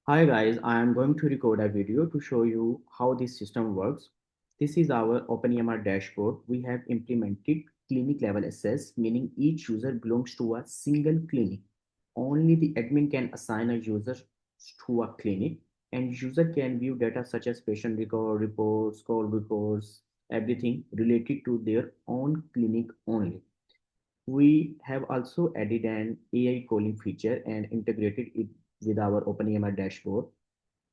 Hi guys, I am going to record a video to show you how this system works. This is our OpenEMR dashboard. We have implemented clinic level access, meaning each user belongs to a single clinic. Only the admin can assign a user to a clinic, and user can view data such as patient record, reports, call reports, everything related to their own clinic only. We have also added an AI calling feature and integrated it with our OpenEMR dashboard.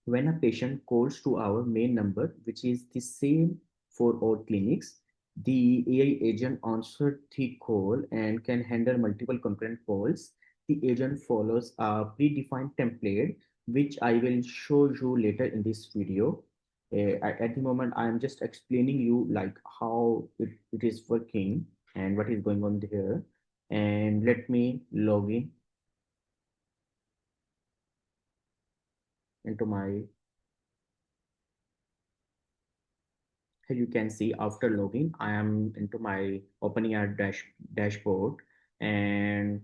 When a patient calls to our main number, which is the same for all clinics, the AI agent answers the call and can handle multiple concurrent calls. The agent follows a predefined template, which I will show you later in this video. At the moment, I am just explaining you like how it is working and what is going on there. And let me log in into my. Here you can see after logging, I am into my OpenAI dashboard, and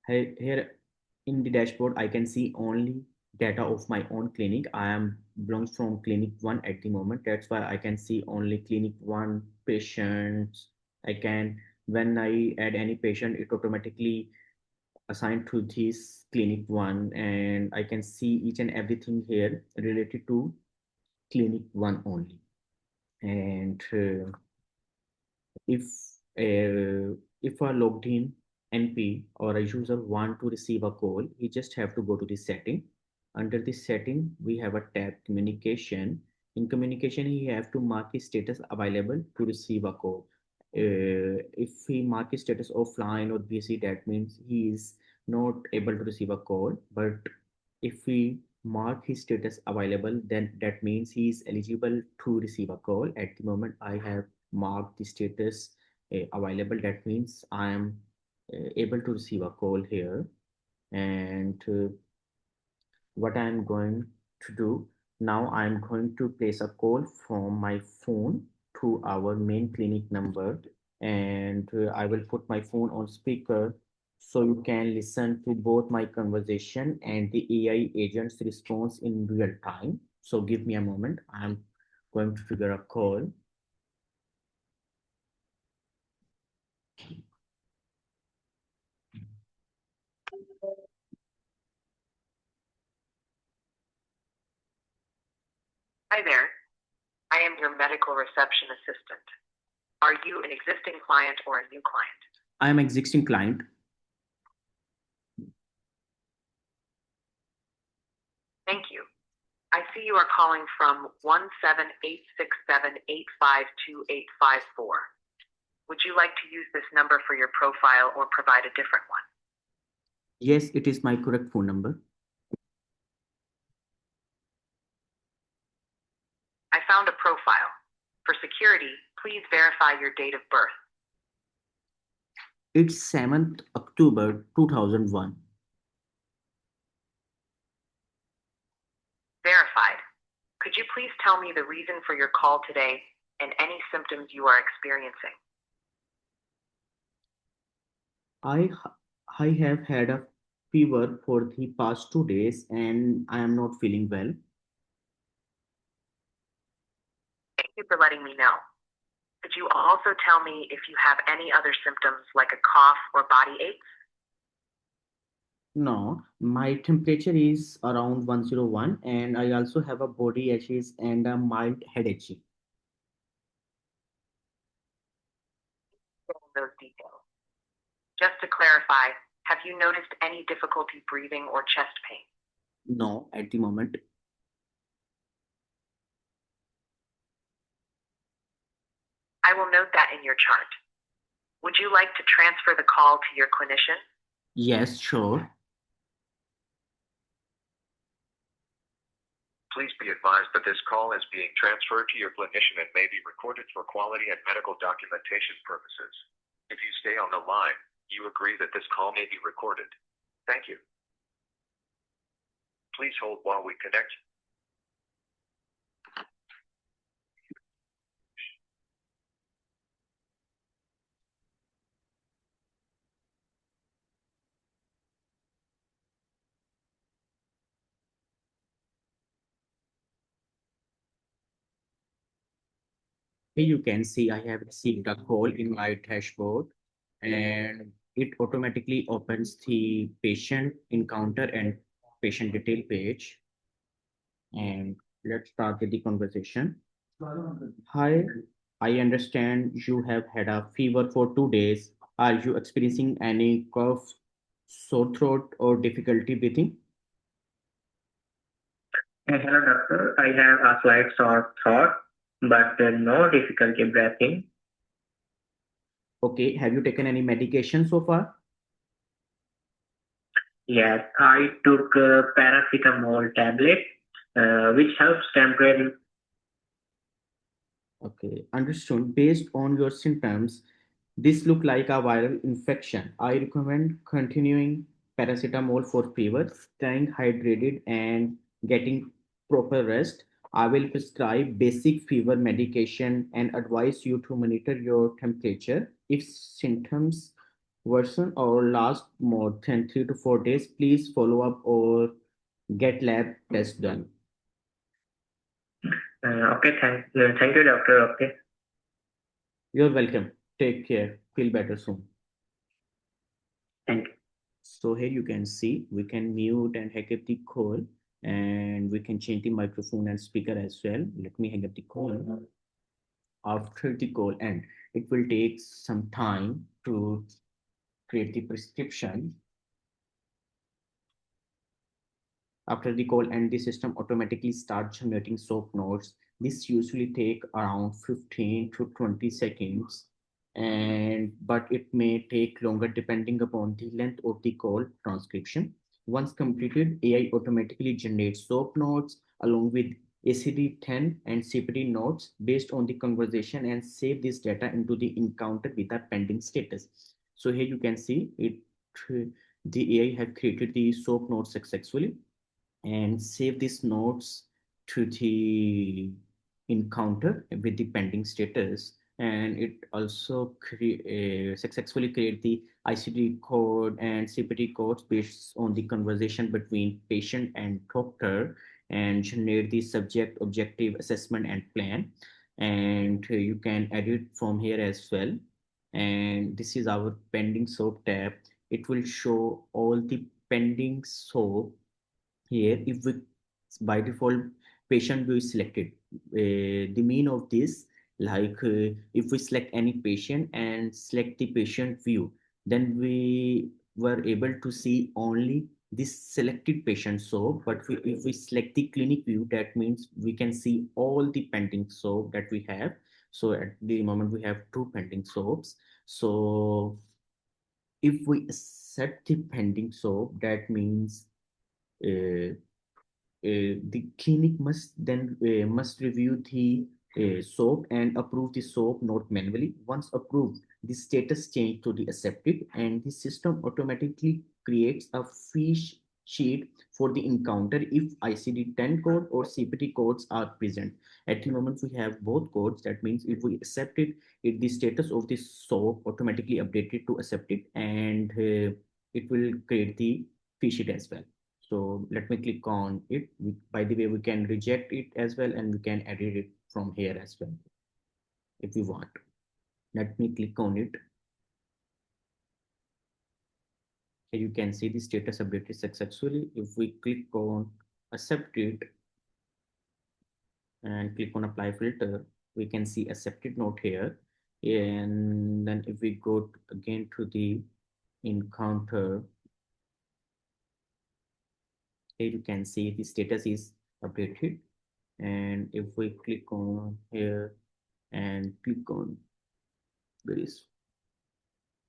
here in the dashboard, I can see only data of my own clinic. I am belongs from clinic one at the moment. That's why I can see only clinic one patients. I can when I add any patient, it automatically assigned to this clinic one, and I can see each and everything here related to clinic one only. And if if a logged in NP or a user want to receive a call, he just have to go to the setting. Under this setting, we have a tab communication. In communication, he have to mark his status available to receive a call. If he mark his status offline or busy, that means he is not able to receive a call. But if we mark his status available, then that means he is eligible to receive a call. At the moment, I have marked the status available. That means I am able to receive a call here. And what I'm going to do now, I'm going to place a call from my phone to our main clinic number, and I will put my phone on speaker so you can listen to both my conversation and the AI agent's response in real time. So give me a moment. I'm going to trigger a call. Hi there. I am your medical reception assistant. Are you an existing client or a new client? I am existing client. Thank you. I see you are calling from 17867852854. Would you like to use this number for your profile or provide a different one? Yes, it is my correct phone number. I found a profile. For security, please verify your date of birth. It's 7th October 2001. Verified. Could you please tell me the reason for your call today and any symptoms you are experiencing? I I have had a fever for the past 2 days and I am not feeling well. Thank you for letting me know. Could you also tell me if you have any other symptoms like a cough or body aches? No, my temperature is around 101 and I also have a body ashes and a mild headache. Those details. Just to clarify, have you noticed any difficulty breathing or chest pain? No, at the moment. I will note that in your chart. Would you like to transfer the call to your clinician? Yes, sure. Please be advised that this call is being transferred to your clinician and may be recorded for quality and medical documentation purposes. If you stay on the line, you agree that this call may be recorded. Thank you. Please hold while we connect. Here you can see I have received a call in my dashboard, and it automatically opens the patient encounter and patient detail page. And let's start with the conversation. Hi, I understand you have had a fever for 2 days. Are you experiencing any cough, sore throat, or difficulty breathing? Hello, doctor. I have a slight sore throat, but no difficulty breathing. Okay, have you taken any medication so far? Yes, I took paracetamol tablet, which helps temporarily. Okay, understood. Based on your symptoms, this look like a viral infection. I recommend continuing paracetamol for fever, staying hydrated, and getting proper rest. I will prescribe basic fever medication and advise you to monitor your temperature. If symptoms worsen or last more than 3 to 4 days, please follow up or get lab tests done. Okay, thank you, doctor. Okay, You're welcome. Take care. Feel better soon. thank you. So here you can see we can mute and hang up the call, and we can change the microphone and speaker as well. Let me hang up the call. After the call end, it will take some time to create the prescription. After the call end, the system automatically starts generating soap notes. This usually take around 15 to 20 seconds, and but it may take longer depending upon the length of the call transcription. Once completed, AI automatically generates soap notes along with ACD-10 and CPD notes based on the conversation and save this data into the encounter with a pending status. So here you can see it. The AI have created the soap notes successfully and save these notes to the encounter with the pending status, and it also successfully create the ICD code and CPT codes based on the conversation between patient and doctor, and generate the subject objective assessment and plan. And you can edit from here as well. And this is our pending soap tab. It will show all the pending soap here. If we by default patient view is selected, the mean of this, like if we select any patient and select the patient view, then we were able to see only this selected patient soap. But if we select the clinic view, that means we can see all the pending soap that we have. So at the moment we have two pending soaps. So if we set the pending soap, that means uh, the clinic must review the soap and approve the soap note manually. Once approved, the status change to the accepted, and the system automatically creates a sheet for the encounter if ICD-10 code or CPT codes are present. At the moment, we have both codes. That means if we accept it, the status of the soap automatically updated to accepted, and it will create the fee sheet as well. So let me click on it. By the way, we can reject it as well, and we can edit it from here as well if we want. Let me click on it. Here you can see the status updated successfully. If we click on accept it and click on apply filter, we can see accepted note here. And then if we go again to the encounter, here you can see the status is updated. And if we click on here and click on there is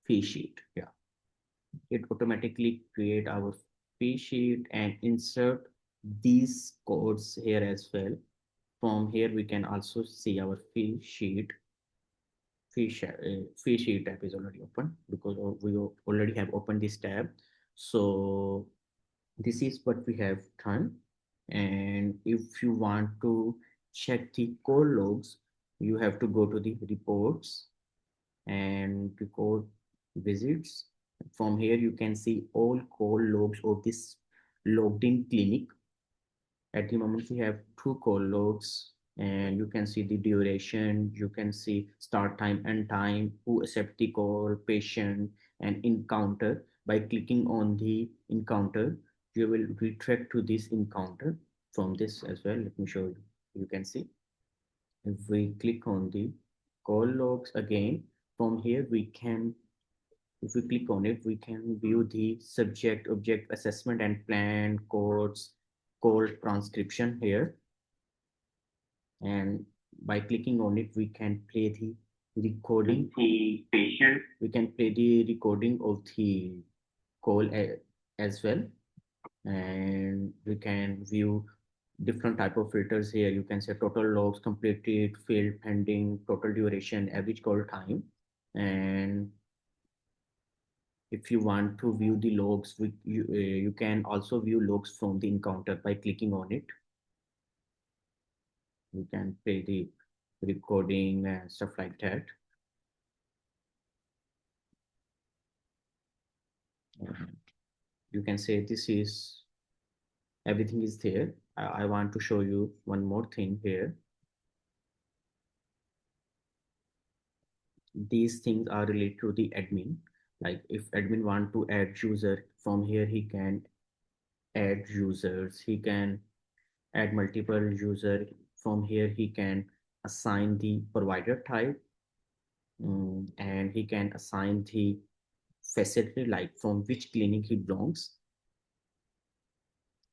fee sheet, yeah, it automatically create our fee sheet and insert these codes here as well. From here we can also see our fee sheet. Fee sheet tab is already open because we already have opened this tab. So this is what we have done. And if you want to check the call logs, you have to go to the reports and record visits. From here, you can see all call logs of this logged in clinic. At the moment, we have two call logs. and you can see the duration, you can see start time, end time, who accept the call, patient, and encounter. By clicking on the encounter, you will retract to this encounter from this as well. Let me show you. You can see if we click on the call logs again, from here we can, if we click on it, we can view the subject object assessment and plan codes, call transcription here. And by clicking on it, we can play the recording. The patient. We can play the recording of the call as well, and we can view different type of filters here. You can say total logs completed, failed pending, total duration, average call time, and if you want to view the logs, you can also view logs from the encounter by clicking on it. You can play the recording and stuff like that. You can say this is, everything is there. I want to show you one more thing here. These things are related to the admin. Like if admin want to add user, from here he can add users, he can add multiple user. From here he can assign the provider type, and he can assign the facility, like from which clinic he belongs.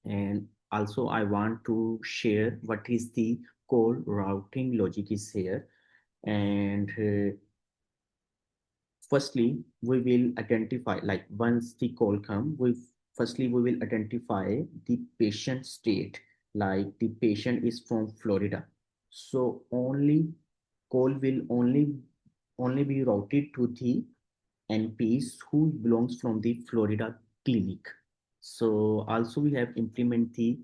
And also I want to share what is the call routing logic is here. And firstly we will identify, like once the call come, firstly we will identify the patient state, like the patient is from Florida, so only call will only be routed to the NPs who belongs from the Florida clinic. So also we have implement the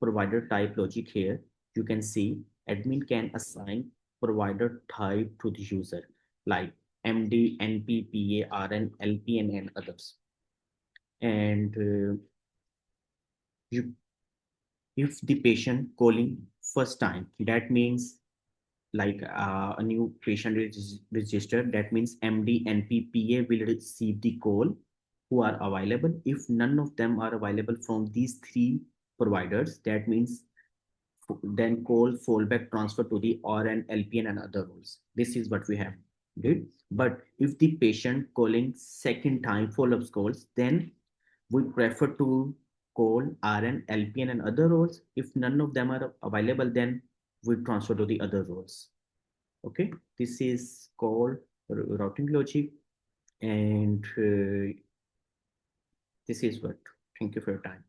provider type logic here. You can see admin can assign provider type to the user, like MD, NP, PA, RN, LPN, and others. And you, if the patient calling first time, that means like a new patient is registered, that means MD, NP, PA will receive the call who are available. If none of them are available from these three providers, that means then call fallback transfer to the RN, LPN, and other roles. This is what we have did. But if the patient calling second time follow-up calls, then we prefer to call RN, LPN, and other roles. If none of them are available, then we transfer to the other roles. Okay, this is called routing logic, and this is what. Thank you for your time.